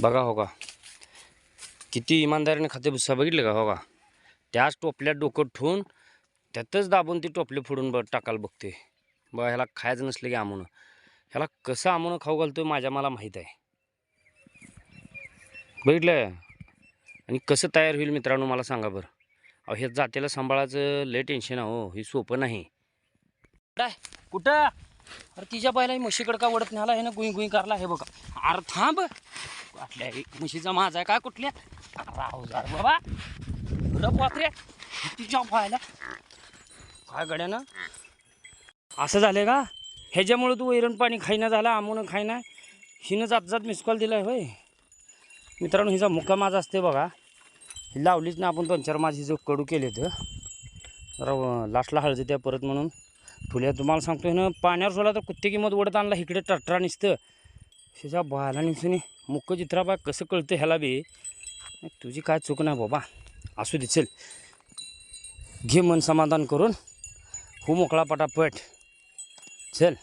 बघा हो का, किती इमानदारीने खाते भुस्सा बघितलं का हो का. त्याच टोपल्यात डोकं ठेवून त्यातच दाबून ती टोपली फोडून टाकायला बघते. बघा ह्याला खायचं नसलं की आमुनं, ह्याला कसं आमुनं खाऊ घालतोय मला माहीत आहे. बघितलं. आणि कसं तयार होईल मित्रांनो मला सांगा बरं. अहो हे जातीला सांभाळायचं लय टेन्शन आहे हो, हे सोपं नाही. काय कुठं अरे तिच्या बायला म्हशीकडं का वडत न्याला हे ना गुई गुई करला हे बघा. अरे थांब, कुठल्या म्हशीचा माझा आहे का कुठल्या राहू जा बाबा रब वापरे तिच्या बायला काय गड्यानं असं झालं का. ह्याच्यामुळे तू वैरण पाणी खाईना झाला, आमून खाईना. हिनं जात जात मिस कॉल दिलाय होय मित्रांनो. हिचा मुक्का माझा असते बघा. ही लावलीच ना आपण 2-4 माझ हिचं कडू केले तर जरा लास्टला हळदी त्या परत म्हणून ठुल्या. तुम्हाला सांगतो ना पाण्यावर सोडला तर कुत्ते किंमत ओढत आणला इकडे टटरा निसतं. हिच्या बाला निसुनी मुक्क चित्राबा कसं कळतं ह्याला बी. तुझी काय चूक नाही बाबा, असू दे चल घे मन समाधान करून हो मोकळा पटापट चल.